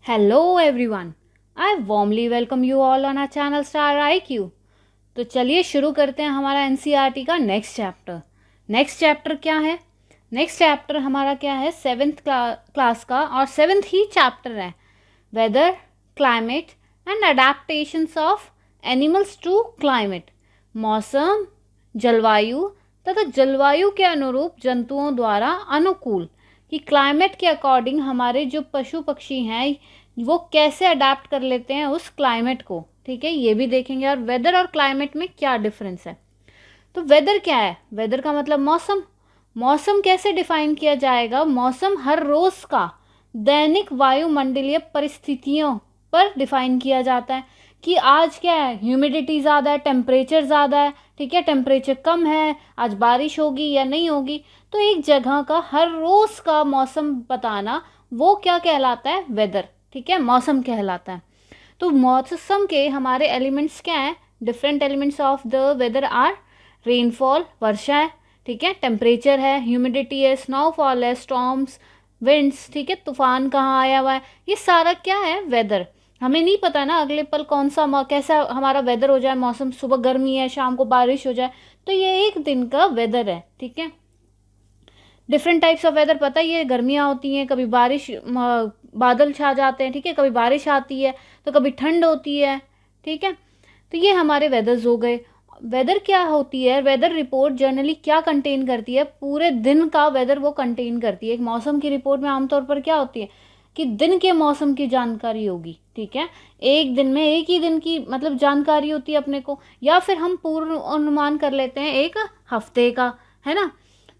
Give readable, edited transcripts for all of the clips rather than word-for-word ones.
Hello everyone. I warmly welcome you all on our channel Star IQ. तो चलिए शुरू करते हैं हमारा एनसीईआरटी का नेक्स्ट चैप्टर। नेक्स्ट चैप्टर क्या है? नेक्स्ट चैप्टर हमारा क्या है? सेवेंथ क्लास का और सेवेंथ ही चैप्टर है, weather, climate and adaptations of animals to climate. मौसम, जलवायु तथा जलवायु के अनुरूप जंतुओं द्वारा अनुकूल कि क्लाइमेट के अकॉर्डिंग हमारे जो पशु पक्षी हैं वो कैसे अडाप्ट कर लेते हैं उस क्लाइमेट को। ठीक है, ये भी देखेंगे। और वेदर और क्लाइमेट में क्या डिफरेंस है। तो वेदर क्या है? वेदर का मतलब मौसम। मौसम कैसे डिफाइन किया जाएगा? मौसम हर रोज का दैनिक वायुमंडलीय परिस्थितियों पर डिफाइन किया जाता है कि आज क्या है, ह्यूमिडिटी ज़्यादा है, टेम्परेचर ज़्यादा है, ठीक है, टेम्परेचर कम है, आज बारिश होगी या नहीं होगी। तो एक जगह का हर रोज़ का मौसम बताना वो क्या कहलाता है? वेदर। ठीक है, मौसम कहलाता है। तो मौसम के हमारे एलिमेंट्स क्या हैं? Different elements of the weather are rainfall, वर्षा है, ठीक है, टेम्परेचर है, ह्यूमिडिटी है, स्नोफॉल है, स्टॉर्म्स, विंड्स, ठीक है, तूफान कहाँ आया हुआ है, ये सारा क्या है? वेदर। हमें नहीं पता ना अगले पल कौन सा कैसा हमारा वेदर हो जाए, मौसम सुबह गर्मी है, शाम को बारिश हो जाए, तो ये एक दिन का वेदर है। ठीक है, डिफरेंट टाइप्स ऑफ वेदर पता ही है, गर्मियाँ होती हैं, कभी बारिश बादल छा जाते हैं, ठीक है, कभी बारिश आती है, तो कभी ठंड होती है। ठीक है, तो ये हमारे वेदर्स हो गए। वेदर क्या होती है? वेदर रिपोर्ट जनरली क्या कंटेन करती है? पूरे दिन का वेदर वो कंटेन करती है। एक मौसम की रिपोर्ट में आमतौर पर क्या होती है कि दिन के मौसम की जानकारी होगी। ठीक है, एक दिन में एक ही दिन की मतलब जानकारी होती है अपने को, या फिर हम पूर्व अनुमान कर लेते हैं एक हफ्ते का, है ना।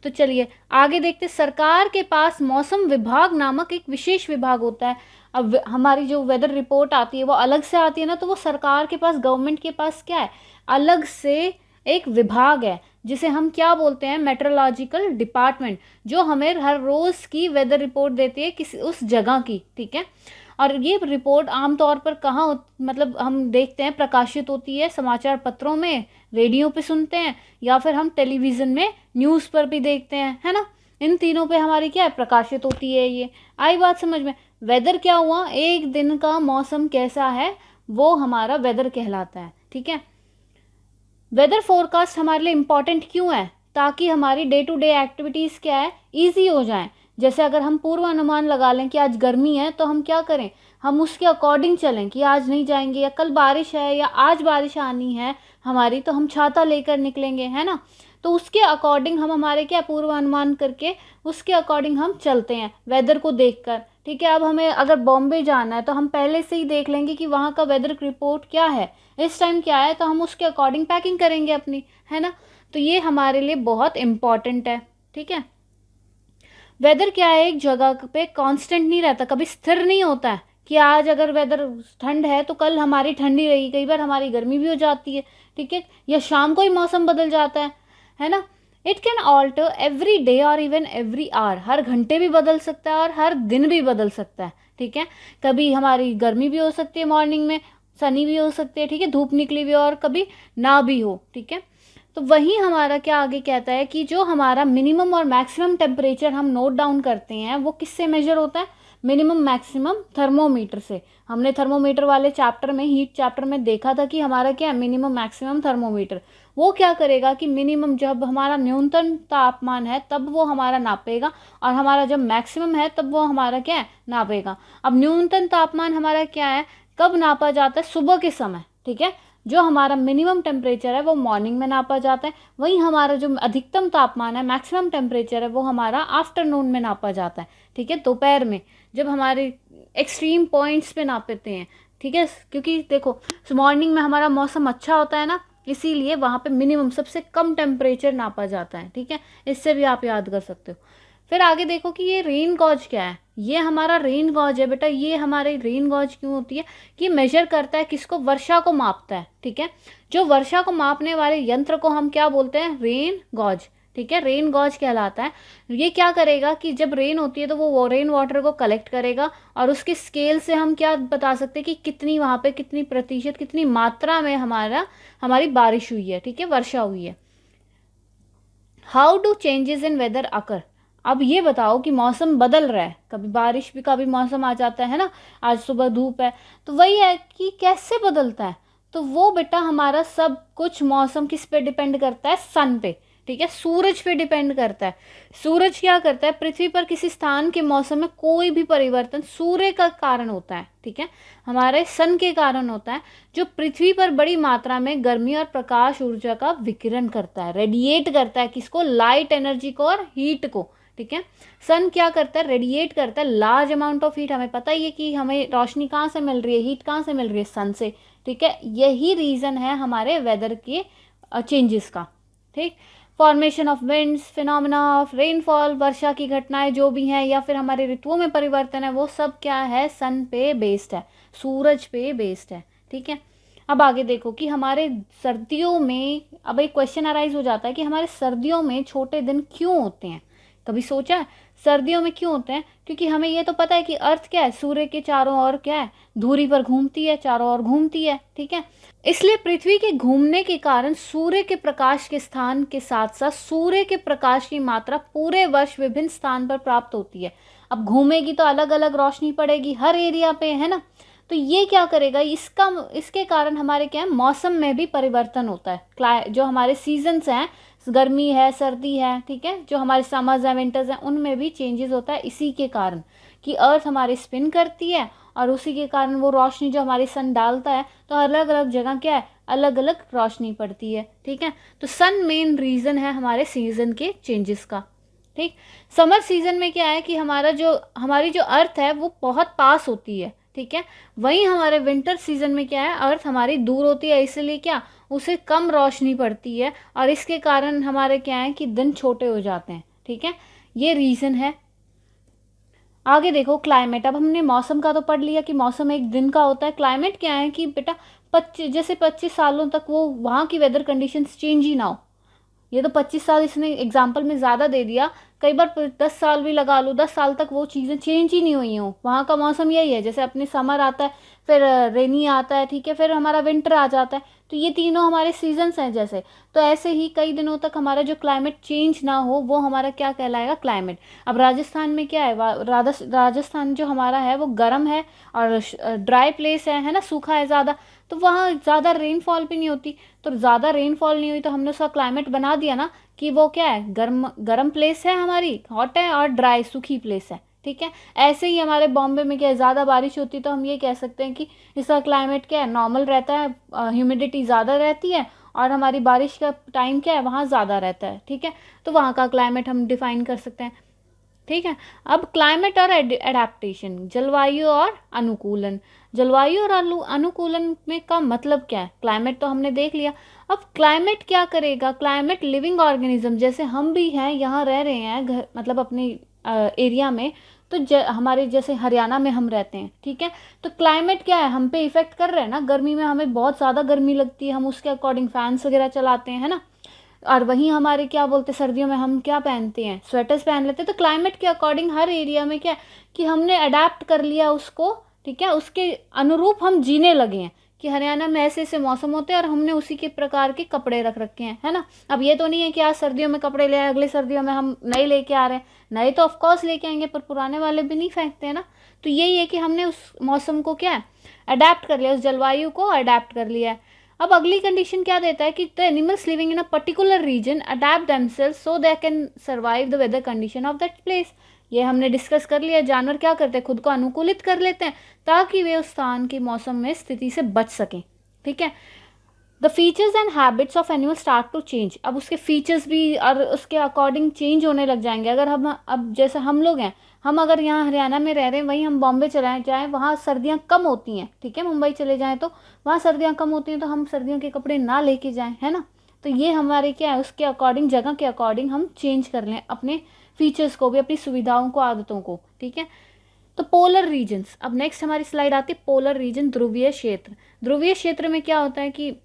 तो चलिए आगे देखते। सरकार के पास मौसम विभाग नामक एक विशेष विभाग होता है। अब हमारी जो वेदर रिपोर्ट आती है वो अलग से आती है ना, तो वो सरकार के पास, गवर्नमेंट के पास क्या है? अलग से एक विभाग है जिसे हम क्या बोलते हैं? मेट्रोलॉजिकल डिपार्टमेंट, जो हमें हर रोज़ की वेदर रिपोर्ट देती है किसी उस जगह की। ठीक है, और ये रिपोर्ट आमतौर पर कहाँ मतलब हम देखते हैं प्रकाशित होती है? समाचार पत्रों में, रेडियो पे सुनते हैं, या फिर हम टेलीविज़न में न्यूज़ पर भी देखते हैं, है ना। इन तीनों पे हमारी क्या है? प्रकाशित होती है। ये आई बात समझ में। वेदर क्या हुआ? एक दिन का मौसम कैसा है वो हमारा वेदर कहलाता है। ठीक है, वेदर फोरकास्ट हमारे लिए इम्पॉर्टेंट क्यों है? ताकि हमारी डे टू डे एक्टिविटीज़ क्या है? ईजी हो जाएं। जैसे अगर हम पूर्वानुमान लगा लें कि आज गर्मी है, तो हम क्या करें? हम उसके अकॉर्डिंग चलें कि आज नहीं जाएंगे, या कल बारिश है, या आज बारिश आनी है हमारी, तो हम छाता लेकर निकलेंगे, है ना। तो उसके अकॉर्डिंग हम हमारे क्या पूर्वानुमान करके उसके अकॉर्डिंग हम चलते हैं वेदर को देखकर। ठीक है, अब हमें अगर बॉम्बे जाना है तो हम पहले से ही देख लेंगे कि वहाँ का वेदर रिपोर्ट क्या है, इस टाइम क्या है, तो हम उसके अकॉर्डिंग पैकिंग करेंगे अपनी, है ना। तो ये हमारे लिए बहुत इम्पॉर्टेंट है। ठीक है, वेदर क्या है? एक जगह पे कांस्टेंट नहीं रहता, कभी स्थिर नहीं होता है कि आज अगर वेदर ठंड है तो कल हमारी ठंडी रहेगी, कई बार हमारी गर्मी भी हो जाती है। ठीक है, या शाम को ही मौसम बदल जाता है ना। It can alter every day और इवन एवरी आवर, हर घंटे भी बदल सकता है और हर दिन भी बदल सकता है। ठीक है, कभी हमारी गर्मी भी हो सकती है, मॉर्निंग में सनी भी हो सकती है, ठीक है, धूप निकली हुई, और कभी ना भी हो। ठीक है, तो वही हमारा क्या आगे कहता है कि जो हमारा मिनिमम और मैक्सिमम टेम्परेचर हम नोट डाउन करते हैं वो किससे मेजर होता है? मिनिमम मैक्सिमम थर्मोमीटर से। हमने थर्मोमीटर वाले चैप्टर में, हीट चैप्टर में देखा था कि हमारा क्या है? Minimum maximum thermometer. वो क्या करेगा कि मिनिमम जब हमारा न्यूनतम तापमान है तब वो हमारा नापेगा, और हमारा जब मैक्सिमम है तब वो हमारा क्या है? नापेगा। अब न्यूनतम तापमान हमारा क्या है? कब नापा जाता है? सुबह के समय। ठीक है, जो हमारा मिनिमम टेम्परेचर है वो मॉर्निंग में नापा जाता है, वहीं हमारा जो अधिकतम तापमान है, मैक्सिमम टेम्परेचर है, वो हमारा आफ्टरनून में नापा जाता है। ठीक है, दोपहर में, जब हमारे एक्सट्रीम पॉइंट्स पे नापते हैं। ठीक है, क्योंकि देखो मॉर्निंग में हमारा मौसम अच्छा होता है ना, इसीलिए वहाँ पे मिनिमम सबसे कम टेम्परेचर नापा जाता है। ठीक है, इससे भी आप याद कर सकते हो। फिर आगे देखो कि ये रेन गॉज क्या है। ये हमारा रेन गॉज है बेटा। ये हमारे रेन गॉज क्यों होती है कि मेजर करता है किसको? वर्षा को मापता है। ठीक है, जो वर्षा को मापने वाले यंत्र को हम क्या बोलते हैं? Rain gauge. ठीक है, रेन गॉज कहलाता है। ये क्या करेगा कि जब रेन होती है तो वो रेन वाटर को कलेक्ट करेगा, और उसके स्केल से हम क्या बता सकते हैं कि कितनी वहाँ पे, कितनी प्रतिशत, कितनी मात्रा में हमारी बारिश हुई है। ठीक है, वर्षा हुई है। How do changes in weather occur? अब ये बताओ कि मौसम बदल रहा है, कभी बारिश भी का भी मौसम आ जाता है ना, आज सुबह धूप है, तो वही है कि कैसे बदलता है। तो वो बेटा हमारा सब कुछ मौसम किस पे डिपेंड करता है, सन पे, ठीक है, सूरज पे डिपेंड करता है। सूरज क्या करता है, पृथ्वी पर किसी स्थान के मौसम में कोई भी परिवर्तन सूर्य का कारण होता है, ठीक है, हमारे सन के कारण होता है, जो पृथ्वी पर बड़ी मात्रा में गर्मी और प्रकाश ऊर्जा का विकिरण करता है, रेडिएट करता है, किसको, लाइट एनर्जी को और हीट को, ठीक है। सन क्या करता है, रेडिएट करता है लार्ज अमाउंट ऑफ हीट। हमें पता ही है कि हमें रोशनी कहाँ से मिल रही है, हीट कहाँ से मिल रही है, सन से, ठीक है। यही रीज़न है हमारे वेदर के चेंजेस का, ठीक। Formation of winds, phenomena of rainfall, वर्षा की घटनाएं जो भी हैं, या फिर हमारे ऋतुओं में परिवर्तन है, वो सब क्या है, सन पे बेस्ड है, सूरज पे बेस्ड है, ठीक है। अब आगे देखो कि हमारे सर्दियों में, अब एक क्वेश्चन अराइज हो जाता है कि हमारे सर्दियों में छोटे दिन क्यों होते हैं। कभी सोचा है सर्दियों में क्यों होते हैं? क्योंकि हमें ये तो पता है कि अर्थ क्या है, सूर्य के चारों ओर क्या है, धुरी पर घूमती है, चारों ओर घूमती है, ठीक है। इसलिए पृथ्वी के घूमने के कारण सूर्य के प्रकाश के स्थान के साथ साथ सूर्य के प्रकाश की मात्रा पूरे वर्ष विभिन्न स्थान पर प्राप्त होती है। अब घूमेगी तो अलग अलग रोशनी पड़ेगी हर एरिया पे, है ना। तो ये क्या करेगा, इसके कारण हमारे क्या है, मौसम में भी परिवर्तन होता है। जो हमारे सीजन्स हैं, गर्मी है, सर्दी है, ठीक है, जो हमारे समर्स हैं, विंटर्स हैं, उनमें भी चेंजेस होता है इसी के कारण कि अर्थ हमारी स्पिन करती है, और उसी के कारण वो रोशनी जो हमारी सन डालता है, तो अलग अलग जगह क्या है, अलग अलग रोशनी पड़ती है, ठीक है। तो सन मेन रीज़न है हमारे सीजन के चेंजेस का, ठीक। समर सीजन में क्या है कि हमारी जो अर्थ है वो बहुत पास होती है, ठीक है। वहीं हमारे विंटर सीजन में क्या है, अर्थ हमारी दूर होती है, इसलिए क्या, उसे कम रोशनी पड़ती है, और इसके कारण हमारे क्या है कि दिन छोटे हो जाते हैं, ठीक है। ये रीज़न है। आगे देखो क्लाइमेट। अब हमने मौसम का तो पढ़ लिया कि मौसम एक दिन का होता है। क्लाइमेट क्या है कि बेटा 25 सालों तक वो वहाँ की वेदर कंडीशंस चेंज ही ना हो। ये तो 25 साल इसने एग्जाम्पल में ज़्यादा दे दिया, कई बार 10 साल भी लगा लो, 10 साल तक वो चीज़ें चेंज ही नहीं हुई हों। वहाँ का मौसम यही है, जैसे अपने समर आता है, फिर रेनी आता है, ठीक है, फिर हमारा विंटर आ जाता है, तो ये तीनों हमारे सीजन्स हैं जैसे। तो ऐसे ही कई दिनों तक हमारा जो क्लाइमेट चेंज ना हो, वो हमारा क्या कहलाएगा, क्लाइमेट। अब राजस्थान में क्या है, राजस्थान जो हमारा है वो गर्म है और ड्राई प्लेस है ना, सूखा है ज़्यादा, तो वहाँ ज़्यादा रेनफॉल भी नहीं होती। तो ज़्यादा रेनफॉल नहीं हुई तो हमने उसका क्लाइमेट बना दिया ना कि वो क्या है, गर्म प्लेस है हमारी, हॉट है, और ड्राई सूखी प्लेस है, ठीक है। ऐसे ही हमारे बॉम्बे में क्या है, ज़्यादा बारिश होती तो हम ये कह सकते हैं कि इसका क्लाइमेट क्या है, नॉर्मल रहता है, ह्यूमिडिटी ज़्यादा रहती है, और हमारी बारिश का टाइम क्या है वहाँ ज़्यादा रहता है, ठीक है। तो वहाँ का क्लाइमेट हम डिफाइन कर सकते हैं, ठीक है। अब क्लाइमेट और एडेप्टेशन, जलवायु और अनुकूलन। जलवायु और अनुकूलन में का मतलब क्या है, क्लाइमेट तो हमने देख लिया। अब क्लाइमेट क्या करेगा, क्लाइमेट लिविंग ऑर्गेनिज्म, जैसे हम भी हैं, यहाँ रह रहे हैं घर, मतलब अपने एरिया में, तो हमारे जैसे हरियाणा में हम रहते हैं, ठीक है। तो क्लाइमेट क्या है, हम पे इफेक्ट कर रहे हैं ना। गर्मी में हमें बहुत ज़्यादा गर्मी लगती है, हम उसके अकॉर्डिंग फैंस वगैरह चलाते हैं, है ना। और वहीं हमारे क्या बोलते, सर्दियों में हम क्या पहनते हैं, स्वेटर्स पहन लेते हैं। तो क्लाइमेट के अकॉर्डिंग हर एरिया में क्या कि हमने अडेप्ट कर लिया उसको, ठीक है, उसके अनुरूप हम जीने लगे हैं कि हरियाणा में ऐसे ऐसे मौसम होते हैं और हमने उसी के प्रकार के कपड़े रख रखे हैं, है ना। अब ये तो नहीं है कि आज सर्दियों में कपड़े ले आए, अगले सर्दियों में हम नए लेके आ रहे हैं। नए तो ऑफकोर्स लेके आएंगे, पर पुराने वाले भी नहीं फेंकते हैं ना। तो यही है कि हमने उस मौसम को क्या है, अडेप्ट कर लिया, उस जलवायु को अडेप्ट कर लिया है। अब अगली कंडीशन क्या देता है कि the animals living in a particular region adapt themselves so they can survive the weather condition of that place. ये हमने डिस्कस कर लिया, जानवर क्या करते हैं, खुद को अनुकूलित कर लेते हैं ताकि वे उस स्थान की मौसम में स्थिति से बच सकें, ठीक है। The features and habits of animal start to change. अब उसके फीचर्स भी और उसके अकॉर्डिंग चेंज होने लग जाएंगे। अगर हम अब जैसे हम लोग हैं, हम अगर यहाँ हरियाणा में रह रहे हैं, वहीं हम बॉम्बे चले जाएँ, वहाँ सर्दियाँ कम होती हैं, ठीक है, मुंबई चले जाएँ तो वहाँ सर्दियाँ कम होती हैं, तो हम सर्दियों के कपड़े ना लेके जाएँ, है ना। तो ये हमारे क्या है, उसके अकॉर्डिंग, जगह के अकॉर्डिंग हम चेंज कर लें अपने फीचर्स को भी, अपनी सुविधाओं को, आदतों को, ठीक है। तो पोलर रीजन्स, अब नेक्स्ट हमारी स्लाइड आती है पोलर रीजन, ध्रुवीय क्षेत्र। ध्रुवीय क्षेत्र में क्या होता है कि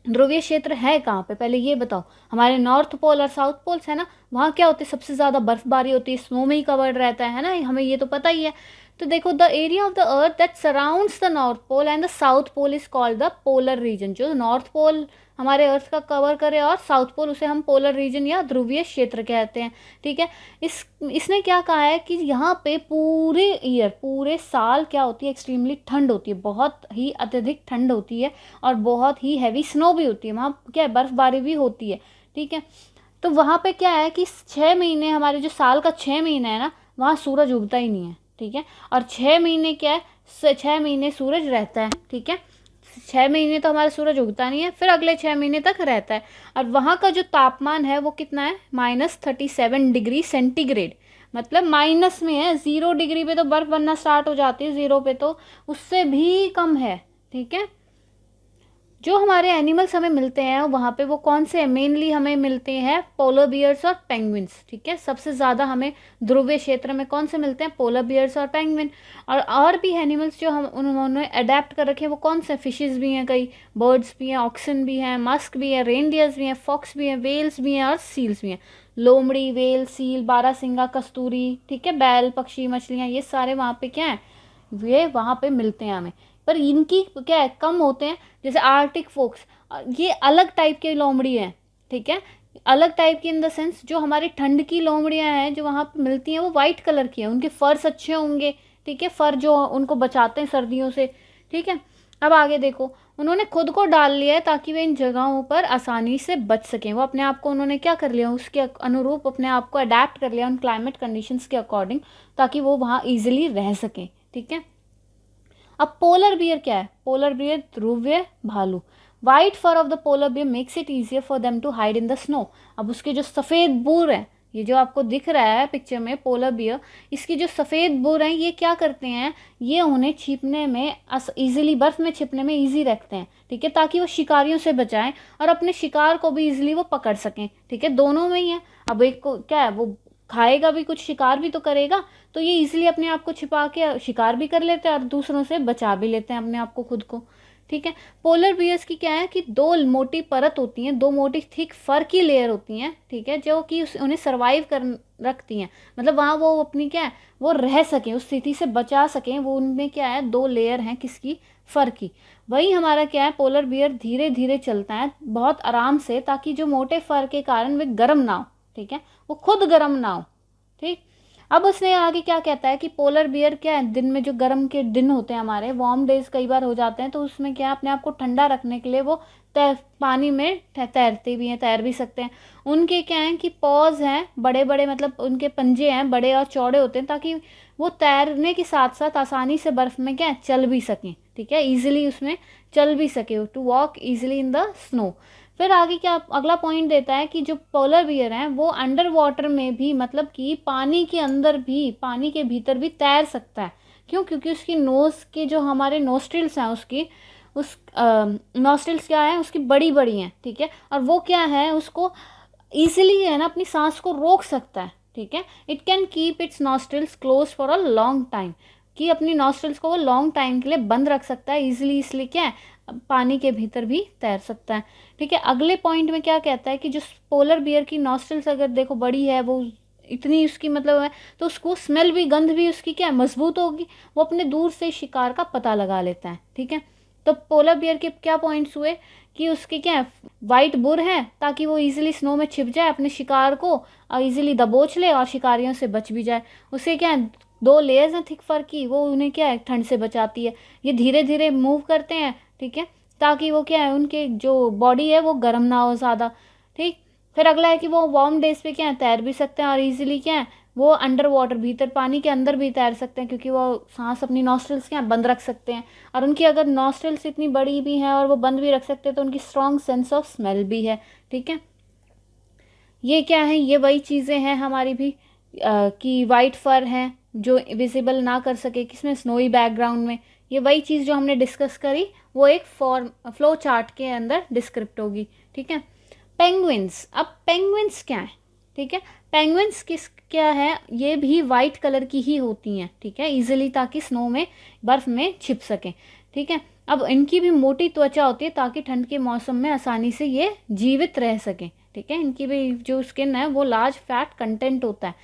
ध्रुवीय क्षेत्र है कहाँ पे, पहले ये बताओ। हमारे नॉर्थ पोल और साउथ पोल्स है ना, वहाँ क्या होती है, सबसे ज़्यादा बर्फबारी होती है, स्नो में ही कवर्ड रहता है ना, हमें ये तो पता ही है। तो देखो the area of the earth that surrounds the north pole and the south pole is called the polar region. जो नॉर्थ पोल हमारे अर्थ का कवर करे और साउथ पोल, उसे हम पोलर रीजन या ध्रुवीय क्षेत्र कहते हैं। ठीक है, इसने क्या कहा है कि यहाँ पे पूरे ईयर, पूरे साल क्या होती है, एक्सट्रीमली ठंड होती है, बहुत ही अत्यधिक ठंड होती है और बहुत ही हैवी स्नो भी होती है, वहाँ क्या है बर्फबारी भी होती है। ठीक है, तो वहाँ पे क्या है कि 6 महीने, हमारे जो साल का 6 महीने है ना, वहाँ सूरज उगता ही नहीं है। ठीक है, और 6 महीने क्या है, 6 महीने सूरज रहता है। ठीक है, 6 महीने तो हमारा सूरज उगता नहीं है, फिर अगले 6 महीने तक रहता है। और वहाँ का जो तापमान है वो कितना है, -37 डिग्री सेंटीग्रेड, मतलब माइनस में है। 0 डिग्री पे तो बर्फ बनना स्टार्ट हो जाती है, 0 पे तो उससे भी कम है। ठीक है, जो हमारे एनिमल्स हमें मिलते हैं वहाँ पे वो कौन से हैं, मेनली हमें मिलते हैं पोलर बियर्स और पेंगुइन्स। ठीक है, सबसे ज़्यादा हमें ध्रुवीय क्षेत्र में कौन से मिलते हैं, पोलर बियर्स और पेंगुइन। और भी एनिमल्स जो हम उन्होंने अडेप्ट कर रखे हैं वो कौन से, फिशेस भी हैं, कई बर्ड्स भी हैं, ऑक्सन भी हैं, मस्क भी है, रेनडियर्स भी हैं, फॉक्स भी हैं, वेल्स भी हैं और सील्स भी हैं। लोमड़ी, वेल, सील, बारहसिंगा, कस्तूरी, ठीक है, बैल, पक्षी, मछलियाँ, ये सारे वहाँ पे क्या हैं, ये वहाँ पे मिलते हैं हमें। पर इनकी क्या है, कम होते हैं। जैसे आर्टिक फोक्स, ये अलग टाइप के लोमड़ी हैं। ठीक है, अलग टाइप की इन द सेंस, जो हमारी ठंड की लोमड़ियाँ हैं जो वहाँ पे मिलती हैं वो वाइट कलर की हैं, उनके फर्स अच्छे होंगे। ठीक है, फर जो उनको बचाते हैं सर्दियों से। ठीक है, अब आगे देखो, उन्होंने खुद को डाल लिया है ताकि वे इन जगहों पर आसानी से बच सकें। वो अपने आप को उन्होंने क्या कर लिया, उसके अनुरूप अपने आप को अडेप्ट कर लिया उन क्लाइमेट कंडीशंस के अकॉर्डिंग, ताकि वो वहाँ ईजिली रह सकें। ठीक है, अब पोलर बियर क्या है, पोलर बियर ध्रुवीय भालू। White fur of the polar bear makes it easier for them to hide in the snow. अब उसके जो सफ़ेद बूर है, ये जो आपको दिख रहा है पिक्चर में पोलर बियर, इसकी जो सफ़ेद बूर हैं ये क्या करते हैं, ये उन्हें छिपने में ईजिली, बर्फ़ में छिपने में ईजी रखते हैं। ठीक है, ताकि वो शिकारियों से बचाएं और अपने शिकार को भी ईजिली वो पकड़ सकें। ठीक है, दोनों में ही है। अब एक को क्या है, वो खाएगा भी कुछ, शिकार भी तो करेगा, तो ये इजीली अपने आप को छिपा के शिकार भी कर लेते हैं और दूसरों से बचा भी लेते हैं अपने आप को, खुद को। ठीक है, पोलर बियर्स की क्या है कि 2 मोटी परत होती हैं, 2 मोटी थिक फर की लेयर होती हैं। ठीक है, जो कि उन्हें सर्वाइव कर रखती हैं, मतलब वहाँ वो अपनी क्या है, वो रह सकें, उस स्थिति से बचा सकें। वो उनमें क्या है, 2 लेयर हैं किसकी, फर की। वही हमारा क्या है, पोलर बियर धीरे धीरे चलता है बहुत आराम से, ताकि जो मोटे फर के कारण वे गर्म ना हो। ठीक है, वो खुद गर्म ना हो। ठीक, अब उसने आगे क्या कहता है कि पोलर बियर क्या है, दिन में जो गर्म के दिन होते हैं, हमारे वार्म डेज कई बार हो जाते हैं, तो उसमें क्या है, अपने आप को ठंडा रखने के लिए वो पानी में तैरते भी हैं, तैर भी सकते हैं। उनके क्या है कि पॉज हैं बड़े बड़े, मतलब उनके पंजे हैं बड़े और चौड़े होते हैं, ताकि वो तैरने के साथ साथ आसानी से बर्फ़ में क्या है, चल भी सकें। ठीक है, ईजिली उसमें चल भी सके, to walk easily in the snow. फिर आगे क्या अगला पॉइंट देता है कि जो पोलर बियर हैं वो अंडर वाटर में भी, मतलब कि पानी के अंदर भी, पानी के भीतर भी तैर सकता है। क्यों, क्योंकि उसकी नोज़ के जो हमारे नोस्ट्रिल्स हैं, उस नोस्ट्रिल्स क्या है, उसकी बड़ी बड़ी हैं। ठीक है, और वो क्या है, उसको ईजिली है ना अपनी सांस को रोक सकता है। ठीक है, it can keep its nostrils close for a long time, कि अपनी नोस्ट्रिल्स को वो लॉन्ग टाइम के लिए बंद रख सकता है ईजिली, इसलिए क्या है, पानी के भीतर भी तैर सकता है। ठीक है, अगले पॉइंट में क्या कहता है कि जो पोलर बियर की नोस्ट्रिल्स अगर देखो बड़ी है, वो इतनी उसकी मतलब है, तो उसको स्मेल भी, गंध भी उसकी क्या है, मजबूत होगी, वो अपने दूर से शिकार का पता लगा लेता है। ठीक है, तो पोलर बियर के क्या पॉइंट्स हुए कि उसके क्या है, वाइट बुर है ताकि वो इजीली स्नो में छिप जाए, अपने शिकार को इजीली दबोच ले और शिकारियों से बच भी जाए। उसे क्या है, 2 लेयर्स हैं थिक फर की, वो उन्हें क्या है, ठंड से बचाती है। ये धीरे धीरे मूव करते हैं। ठीक है, ताकि वो क्या है, उनके जो बॉडी है वो गर्म ना हो ज़्यादा। ठीक, फिर अगला है कि वो वार्म डेज पे क्या है, तैर भी सकते हैं और इजीली क्या है, वो अंडर वाटर, भीतर पानी के अंदर भी तैर सकते हैं, क्योंकि वो सांस अपनी नॉस्ट्रिल्स क्या बंद रख सकते हैं। और उनकी अगर नॉस्ट्रिल्स इतनी बड़ी भी हैं और वो बंद भी रख सकते हैं, तो उनकी स्ट्रॉन्ग सेंस ऑफ स्मेल भी है। ठीक है, ये क्या है, ये वही चीज़ें हैं हमारी भी कि वाइट फर है जो विजिबल ना कर सके किसमें, स्नोई बैकग्राउंड में। ये वही चीज़ जो हमने डिस्कस करी, वो एक फ्लो चार्ट के अंदर डिस्क्रिप्ट होगी। ठीक है, पेंगुइन्स। अब पेंगुइन्स क्या है, ठीक है, पेंगुइन्स क्या है, ये भी वाइट कलर की ही होती हैं। ठीक है, इजीली, ताकि स्नो में, बर्फ़ में छिप सकें। ठीक है, अब इनकी भी मोटी त्वचा होती है ताकि ठंड के मौसम में आसानी से ये जीवित रह सकें। ठीक है, इनकी भी जो स्किन है वो लार्ज फैट कंटेंट होता है।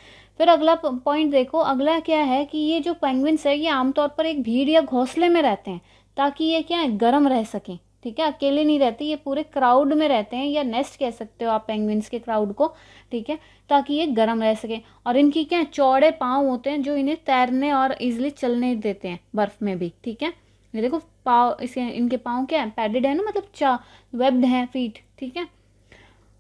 फिर अगला पॉइंट देखो, अगला क्या है कि ये जो पेंगुइन्स है ये आमतौर पर एक भीड़ या घोंसले में रहते हैं ताकि ये क्या है, गर्म रह सकें। ठीक है, अकेले नहीं रहते, ये पूरे क्राउड में रहते हैं, या नेस्ट कह सकते हो आप पेंगुइन्स के क्राउड को। ठीक है, ताकि ये गर्म रह सके। और इनकी क्या है, चौड़े पाँव होते हैं जो इन्हें तैरने और इजिली चलने देते हैं बर्फ में भी। ठीक है, ये देखो पाँव, इसे इनके पाँव क्या है, पैडेड है ना, मतलब वेब्ड हैं फीट। ठीक है,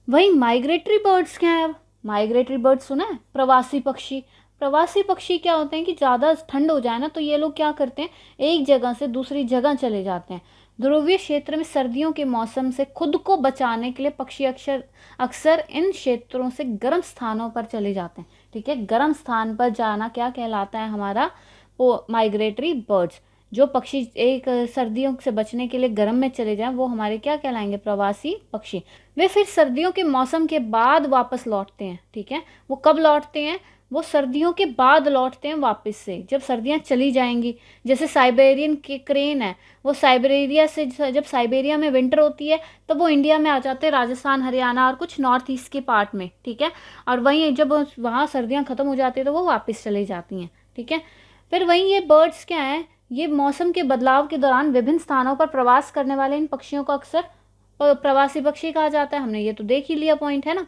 वही माइग्रेटरी बर्ड्स क्या है, माइग्रेटरी बर्ड्स सुना है, प्रवासी पक्षी। प्रवासी पक्षी क्या होते हैं कि ज़्यादा ठंड हो जाए ना तो ये लोग क्या करते हैं, एक जगह से दूसरी जगह चले जाते हैं। ध्रुवीय क्षेत्र में सर्दियों के मौसम से खुद को बचाने के लिए पक्षी अक्सर अक्सर इन क्षेत्रों से गर्म स्थानों पर चले जाते हैं। ठीक है, गर्म स्थान पर जाना क्या कहलाता है, हमारा वो माइग्रेटरी बर्ड्स। जो पक्षी एक सर्दियों से बचने के लिए गर्म में चले जाएं वो हमारे क्या कहलाएंगे, प्रवासी पक्षी। वे फिर सर्दियों के मौसम के बाद वापस लौटते हैं। ठीक है, वो कब लौटते हैं, वो सर्दियों के बाद लौटते हैं वापस से, जब सर्दियां चली जाएंगी। जैसे साइबेरियन के क्रेन है, वो साइबेरिया से, जब साइबेरिया में विंटर होती है तब वो इंडिया में आ जाते हैं, राजस्थान, हरियाणा और कुछ नॉर्थ ईस्ट के पार्ट में। ठीक है, और वहीं जब वहाँ सर्दियाँ ख़त्म हो जाती है तो वो वापस चली जाती हैं। ठीक है, फिर वहीं ये बर्ड्स क्या है, ये मौसम के बदलाव के दौरान विभिन्न स्थानों पर प्रवास करने वाले इन पक्षियों को अक्सर प्रवासी पक्षी कहा जाता है। हमने ये तो देख ही लिया पॉइंट, है ना।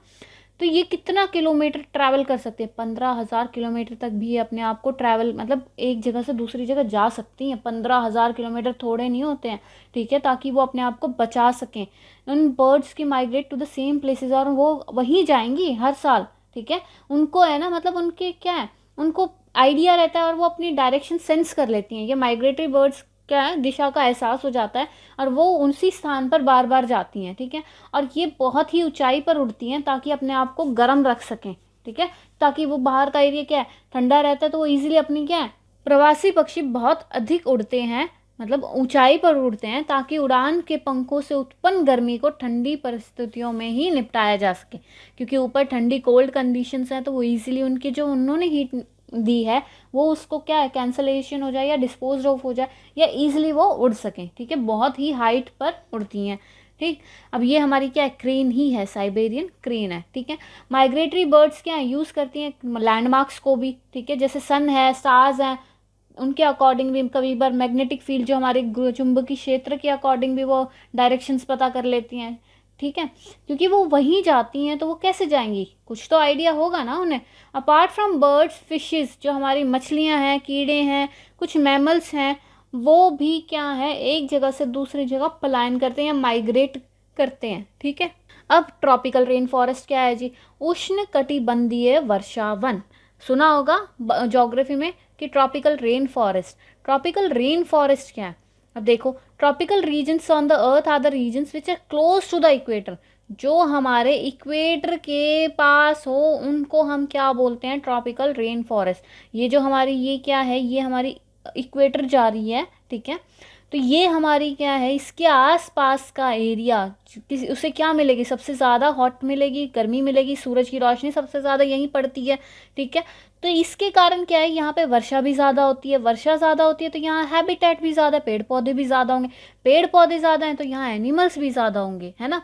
तो ये कितना किलोमीटर ट्रैवल कर सकते हैं, 15,000 किलोमीटर तक भी अपने आप को ट्रैवल, मतलब एक जगह से दूसरी जगह जा सकती हैं। 15,000 किलोमीटर थोड़े नहीं होते हैं। ठीक है, ताकि वो अपने आप को बचा सकें। उन बर्ड्स की migrate to the same places, और वो वहीं जाएंगी हर साल। ठीक है, उनको है ना, मतलब उनके क्या है, उनको आइडिया रहता है और वो अपनी डायरेक्शन सेंस कर लेती हैं। ये माइग्रेटरी बर्ड्स क्या है, दिशा का एहसास हो जाता है और वो उसी स्थान पर बार बार जाती हैं। ठीक है, और ये बहुत ही ऊंचाई पर उड़ती हैं ताकि अपने आप को गर्म रख सकें। ठीक है, ताकि वो बाहर का एरिया क्या है, ठंडा रहता है तो वो ईजिली अपनी क्या है, प्रवासी पक्षी बहुत अधिक उड़ते हैं, मतलब ऊंचाई पर उड़ते हैं ताकि उड़ान के पंखों से उत्पन्न गर्मी को ठंडी परिस्थितियों में ही निपटाया जा सके। क्योंकि ऊपर ठंडी कोल्ड कंडीशंस हैं तो वो ईजिली उनकी जो उन्होंने हीट दी है वो उसको क्या है, कैंसलेशन हो जाए या डिस्पोज ऑफ हो जाए, या इजीली वो उड़ सकें। ठीक है, बहुत ही हाइट पर उड़ती हैं। ठीक, अब ये हमारी क्या है, क्रेन ही है, साइबेरियन क्रेन है। ठीक है, माइग्रेटरी बर्ड्स क्या यूज़ करती हैं लैंडमार्क्स को भी। ठीक है, जैसे सन है, स्टार्स हैं, उनके अकॉर्डिंग भी कभी बार मैग्नेटिक फील्ड जो हमारे चुंबकीय क्षेत्र के अकॉर्डिंग भी वो डायरेक्शंस पता कर लेती हैं। ठीक है, क्योंकि वो वहीं जाती हैं तो वो कैसे जाएंगी, कुछ तो आइडिया होगा ना उन्हें। अपार्ट फ्रॉम बर्ड्स, फिशेस, जो हमारी मछलियां हैं, कीड़े हैं, कुछ मैमल्स हैं, वो भी क्या है, एक जगह से दूसरी जगह पलायन करते हैं या माइग्रेट करते हैं। ठीक है, अब ट्रॉपिकल रेन फॉरेस्ट क्या है जी, उष्ण कटिबंधीय वर्षावन। सुना होगा ज्योग्राफी में कि tropical rain forest. Tropical rain forest क्या है, अब देखो, tropical regions on the earth are the regions which are close to the equator. जो हमारे इक्वेटर के पास हो उनको हम क्या बोलते हैं, ट्रॉपिकल रेन फॉरेस्ट। ये जो हमारी ये क्या है, ये हमारी इक्वेटर जा रही है। ठीक है, तो ये हमारी क्या है, इसके आसपास का एरिया किसी उसे क्या मिलेगी, सबसे ज़्यादा हॉट मिलेगी, गर्मी मिलेगी, सूरज की रोशनी सबसे ज़्यादा यहीं पड़ती है। ठीक है, तो इसके कारण क्या है, यहाँ पे वर्षा भी ज़्यादा होती है। वर्षा ज़्यादा होती है तो यहाँ हैबिटेट भी ज़्यादा है, पेड़ पौधे भी ज़्यादा होंगे। पेड़ पौधे ज़्यादा हैं तो यहाँ एनिमल्स भी ज़्यादा होंगे, है ना।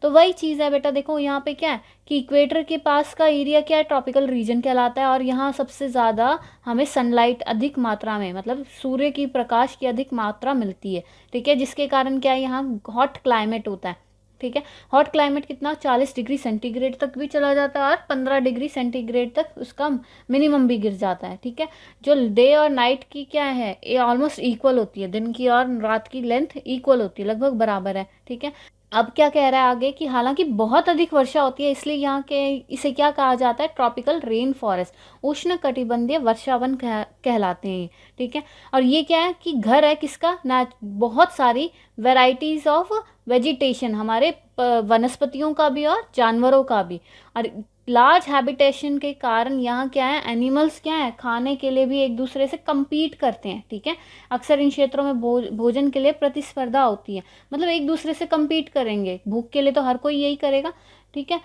तो वही चीज़ है बेटा, देखो यहाँ पे क्या है कि इक्वेटर के पास का एरिया क्या है, ट्रॉपिकल रीजन कहलाता है। और यहाँ सबसे ज़्यादा हमें सनलाइट अधिक मात्रा में, मतलब सूर्य की प्रकाश की अधिक मात्रा मिलती है। ठीक है, जिसके कारण क्या है, यहाँ हॉट क्लाइमेट होता है। ठीक है, हॉट क्लाइमेट कितना, 40 डिग्री सेंटीग्रेड तक भी चला जाता है और 15 डिग्री सेंटीग्रेड तक उसका मिनिमम भी गिर जाता है। ठीक है, जो डे और नाइट की क्या है, ये ऑलमोस्ट इक्वल होती है, दिन की और रात की लेंथ इक्वल होती है, लगभग बराबर है। ठीक है, अब क्या कह रहा है आगे कि हालांकि बहुत अधिक वर्षा होती है इसलिए यहाँ के इसे क्या कहा जाता है, ट्रॉपिकल रेन फॉरेस्ट, उष्ण कटिबंधीय वर्षावन कहलाते हैं। ठीक है, और ये क्या है कि घर है किसका ना, बहुत सारी वेराइटीज ऑफ वेजिटेशन, हमारे वनस्पतियों का भी और जानवरों का भी। और लार्ज हैबिटेशन के कारण यहाँ क्या है, एनिमल्स क्या है, खाने के लिए भी एक दूसरे से compete करते हैं। ठीक है, अक्सर इन क्षेत्रों में भोजन के लिए प्रतिस्पर्धा होती है, मतलब एक दूसरे से compete करेंगे, भूख के लिए तो हर कोई यही करेगा। ठीक है,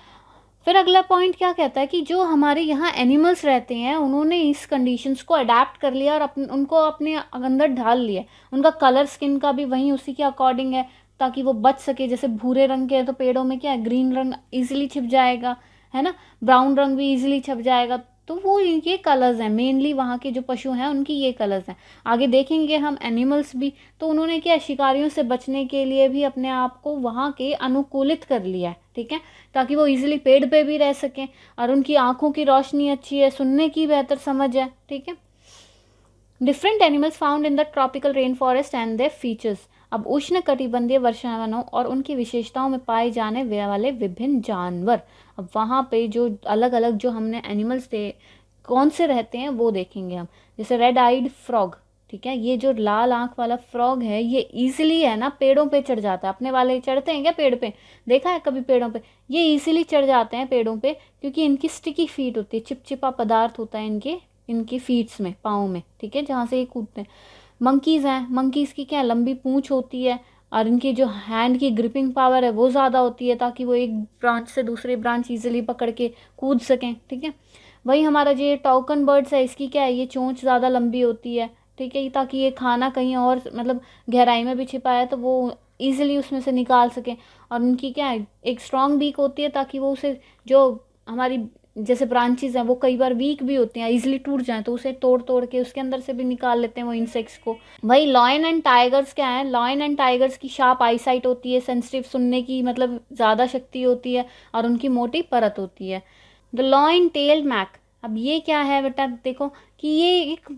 फिर अगला पॉइंट क्या कहता है कि जो हमारे यहाँ एनिमल्स रहते हैं उन्होंने इस कंडीशंस को अडेप्ट कर लिया और उनको अपने अंदर ढाल लिया। उनका कलर स्किन का भी वहीं उसी के अकॉर्डिंग है ताकि वो बच सके। जैसे भूरे रंग के तो पेड़ों में क्या है, ग्रीन रंग इजीली छिप जाएगा, है ना, ब्राउन रंग भी इजीली छप जाएगा, तो वो ये कलर्स हैं मेनली, वहाँ के जो पशु हैं उनकी ये कलर्स हैं। आगे देखेंगे हम एनिमल्स भी, तो उन्होंने क्या शिकारियों से बचने के लिए भी अपने आप को वहाँ के अनुकूलित कर लिया है, ठीक है, ताकि वो इजीली पेड़ पे भी रह सकें, और उनकी आंखों की रोशनी अच्छी है, सुनने की बेहतर समझ है, ठीक है। Different animals found in the tropical rain forest and their features. अब उष्ण कटिबंधीय वर्षावनों और उनकी विशेषताओं में पाए जाने वाले विभिन्न जानवर। अब वहाँ पे जो अलग अलग जो हमने एनिमल्स थे कौन से रहते हैं वो देखेंगे हम। जैसे रेड आइड फ्रॉग, ठीक है, ये जो लाल आंख वाला फ्रॉग है ये इजीली है ना पेड़ों पे चढ़ जाता है। अपने वाले चढ़ते हैं क्या पेड़ पे, देखा है कभी पेड़ों पे? ये इजीली चढ़ जाते हैं पेड़ों पे क्योंकि इनकी स्टिकी फीट होती है, चिपचिपा पदार्थ होता है इनकी फीट्स में, पाँव में, ठीक है, जहाँ से ये कूदते हैं। मंकीज़ हैं, मंकीज़ की क्या लंबी पूंछ होती है और इनकी जो हैंड की ग्रिपिंग पावर है वो ज़्यादा होती है ताकि वो एक ब्रांच से दूसरे ब्रांच इजीली पकड़ के कूद सकें, ठीक है। वही हमारा जो ये टॉकन बर्ड्स है इसकी क्या है, ये चोंच ज़्यादा लंबी होती है, ठीक है, ताकि ये खाना कहीं और मतलब गहराई में भी छिपा है तो वो ईजिली उसमें से निकाल सकें। और उनकी क्या है एक स्ट्रॉन्ग बीक होती है ताकि वो उसे जो हमारी जैसे ब्रांचेज हैं वो कई बार वीक भी होती हैं, इजीली टूट जाएं तो उसे तोड़ तोड़ के उसके अंदर से भी निकाल लेते हैं वो इंसेक्ट्स को। वही लॉयन एंड टाइगर्स क्या है, लॉयन एंड टाइगर्स की शार्प आईसाइट होती है, सेंसिटिव सुनने की मतलब ज़्यादा शक्ति होती है और उनकी मोटी परत होती है। द लॉयन टेल्ड मैक, अब ये क्या है बेटा, देखो कि ये एक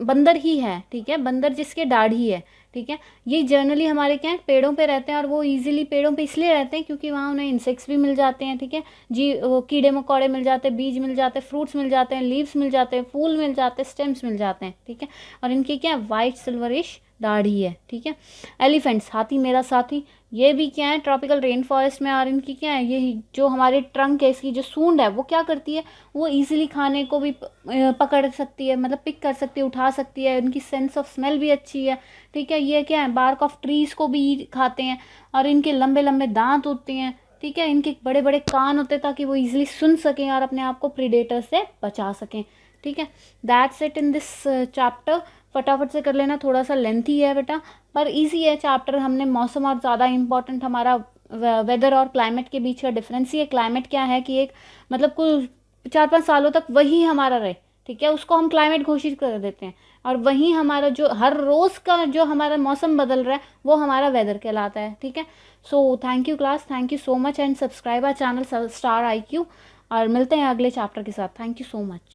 बंदर ही है, ठीक है, बंदर जिसके दाढ़ी है, ठीक है। ये जनरली हमारे क्या है पेड़ों पे रहते हैं और वो इजीली पेड़ों पे इसलिए रहते हैं क्योंकि वहाँ उन्हें इंसेक्ट्स भी मिल जाते हैं, ठीक है जी, वो कीड़े मकोड़े मिल जाते हैं, बीज मिल जाते हैं, फ्रूट्स मिल जाते हैं, लीव्स मिल जाते हैं, फूल मिल जाते हैं, स्टेम्स मिल जाते हैं, ठीक है। और इनकी क्या वाइट सिल्वरिश दाढ़ी है, ठीक है। एलिफेंट्स, हाथी मेरा साथी, ये भी क्या है ट्रॉपिकल रेन फॉरेस्ट में, और इनकी क्या है ये जो हमारे ट्रंक है इसकी जो सूंड है वो क्या करती है, वो इजीली खाने को भी पकड़ सकती है, मतलब पिक कर सकती है, उठा सकती है, उनकी सेंस ऑफ स्मेल भी अच्छी है, ठीक है। ये क्या है बार्क ऑफ ट्रीज को भी खाते हैं और इनके लंबे लंबे दांत होते हैं, ठीक है, इनके बड़े बड़े कान होते हैं ताकि वो इजीली सुन सकें और अपने आप को प्रीडेटर से बचा सकें, ठीक है। That's it in this chapter. फटाफट से कर लेना, थोड़ा सा लेंथी है बेटा पर इजी है चैप्टर। हमने मौसम और ज़्यादा इंपॉर्टेंट हमारा वेदर और क्लाइमेट के बीच का डिफरेंस ही है। क्लाइमेट क्या है कि एक मतलब कुल 4-5 सालों तक वही हमारा रहे, ठीक है, उसको हम क्लाइमेट घोषित कर देते हैं, और वहीं हमारा जो हर रोज़ का जो हमारा मौसम बदल रहा है वो हमारा वेदर कहलाता है, ठीक है। So thank you class, thank you so much and subscribe our channel star IQ, और मिलते हैं अगले चैप्टर के साथ। Thank you so much.